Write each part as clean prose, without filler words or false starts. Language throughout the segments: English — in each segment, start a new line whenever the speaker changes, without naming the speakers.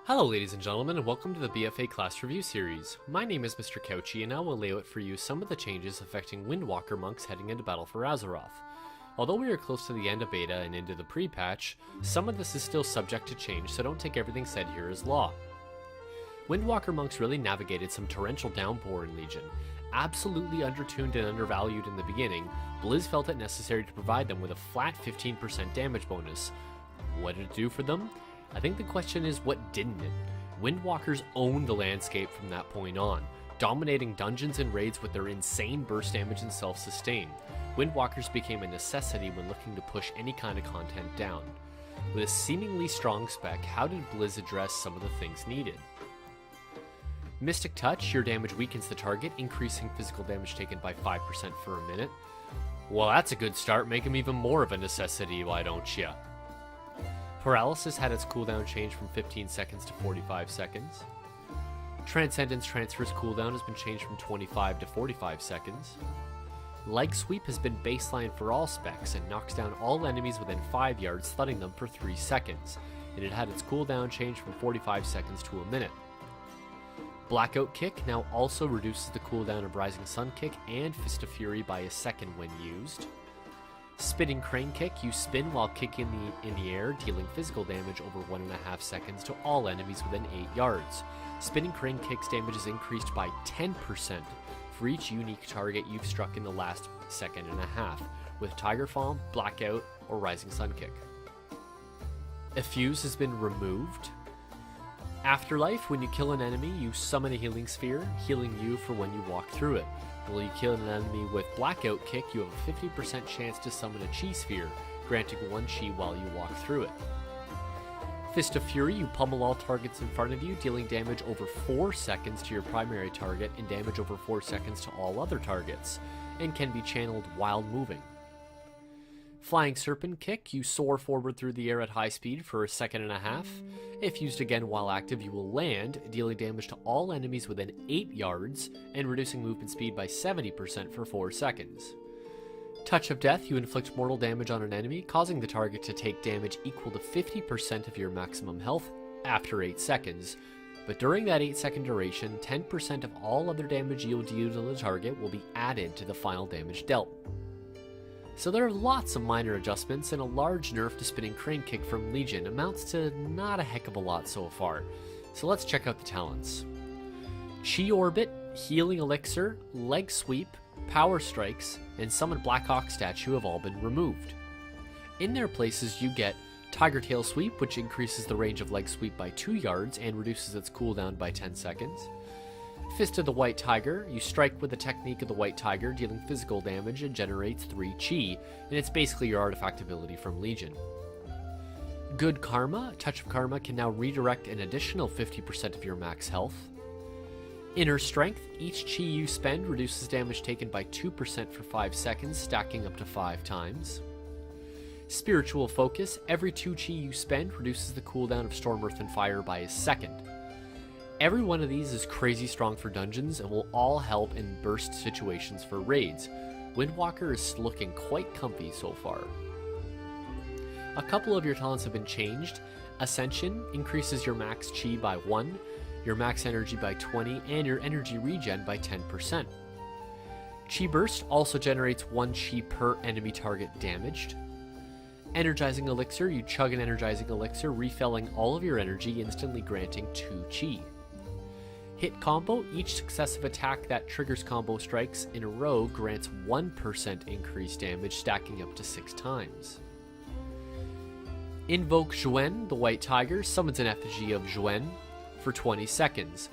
Hello ladies and gentlemen, and welcome to the BFA class review series. My name is Mr. Couchy, and I will lay out for you some of the changes affecting Windwalker monks heading into battle for Azeroth. Although we are close to the end of beta and into the pre-patch, some of this is still subject to change, so don't take everything said here as law. Windwalker monks really navigated some torrential downpour in Legion. Absolutely undertuned and undervalued in the beginning, Blizz felt it necessary to provide them with a flat 15% damage bonus. What did it do for them? I think the question is, what didn't it? Windwalkers owned the landscape from that point on, dominating dungeons and raids with their insane burst damage and self-sustain. Windwalkers became a necessity when looking to push any kind of content down. With a seemingly strong spec, how did Blizz address some of the things needed? Mystic Touch, your damage weakens the target, increasing physical damage taken by 5% for a minute. Well, that's a good start, make him even more of a necessity, why don't ya? Paralysis had its cooldown changed from 15 seconds to 45 seconds. Transcendence Transfer's cooldown has been changed from 25 to 45 seconds. Leg Sweep has been baseline for all specs and knocks down all enemies within 5 yards, thudding them for 3 seconds, and it had its cooldown changed from 45 seconds to a minute. Blackout Kick now also reduces the cooldown of Rising Sun Kick and Fist of Fury by a second when used. Spinning Crane Kick, you spin while kicking in the air, dealing physical damage over 1.5 seconds to all enemies within 8 yards. Spinning Crane Kick's damage is increased by 10% for each unique target you've struck in the last second and a half, with Tiger Fall, Blackout, or Rising Sun Kick. Effuse has been removed. Afterlife, when you kill an enemy, you summon a healing sphere, healing you for when you walk through it. While you kill an enemy with Blackout Kick, you have a 50% chance to summon a Chi Sphere, granting 1 Chi while you walk through it. Fist of Fury, you pummel all targets in front of you, dealing damage over 4 seconds to your primary target and damage over 4 seconds to all other targets, and can be channeled while moving. Flying Serpent Kick, you soar forward through the air at high speed for 1.5 seconds. If used again while active, you will land, dealing damage to all enemies within 8 yards and reducing movement speed by 70% for 4 seconds. Touch of Death, you inflict mortal damage on an enemy, causing the target to take damage equal to 50% of your maximum health after 8 seconds. But during that 8-second duration, 10% of all other damage you'll deal to the target will be added to the final damage dealt. So there are lots of minor adjustments, and a large nerf to Spinning Crane Kick from Legion amounts to not a heck of a lot so far. So let's check out the talents. Chi Orbit, Healing Elixir, Leg Sweep, Power Strikes, and Summon Blackhawk Statue have all been removed. In their places you get Tiger Tail Sweep, which increases the range of Leg Sweep by 2 yards and reduces its cooldown by 10 seconds. Fist of the White Tiger, you strike with the technique of the White Tiger, dealing physical damage and generates 3 Chi, and it's basically your artifact ability from Legion. Good Karma, Touch of Karma can now redirect an additional 50% of your max health. Inner Strength, each Chi you spend reduces damage taken by 2% for 5 seconds, stacking up to 5 times. Spiritual Focus, every 2 Chi you spend reduces the cooldown of Storm, Earth, and Fire by a second. Every one of these is crazy strong for dungeons and will all help in burst situations for raids. Windwalker is looking quite comfy so far. A couple of your talents have been changed. Ascension increases your max Chi by 1, your max energy by 20, and your energy regen by 10%. Chi Burst also generates 1 Chi per enemy target damaged. Energizing Elixir, you chug an Energizing Elixir, refilling all of your energy, instantly granting 2 Chi. Hit Combo, each successive attack that triggers combo strikes in a row grants 1% increased damage, stacking up to 6 times. Invoke Zhuen, the White Tiger, summons an effigy of Zhuen for 20 seconds.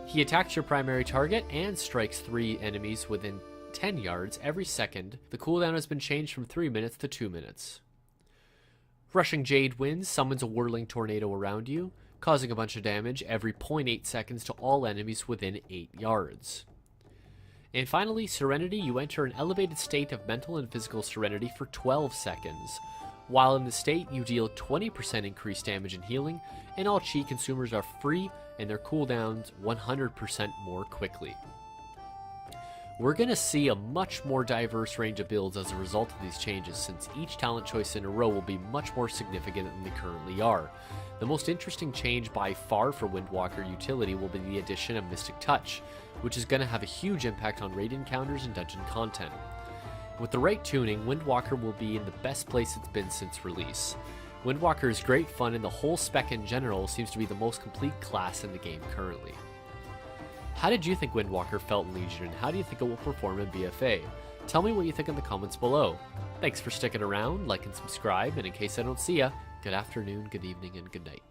He attacks your primary target and strikes 3 enemies within 10 yards every second. The cooldown has been changed from 3 minutes to 2 minutes. Rushing Jade Wind summons a whirling tornado around you, causing a bunch of damage every 0.8 seconds to all enemies within 8 yards. And finally, Serenity, you enter an elevated state of mental and physical serenity for 12 seconds. While in the state, you deal 20% increased damage and healing, and all Chi consumers are free and their cooldowns 100% more quickly. We're going to see a much more diverse range of builds as a result of these changes, since each talent choice in a row will be much more significant than they currently are. The most interesting change by far for Windwalker utility will be the addition of Mystic Touch, which is going to have a huge impact on raid encounters and dungeon content. With the right tuning, Windwalker will be in the best place it's been since release. Windwalker is great fun, and the whole spec in general seems to be the most complete class in the game currently. How did you think Windwalker felt in Legion, and how do you think it will perform in BFA? Tell me what you think in the comments below. Thanks for sticking around, like and subscribe, and in case I don't see ya, good afternoon, good evening, and good night.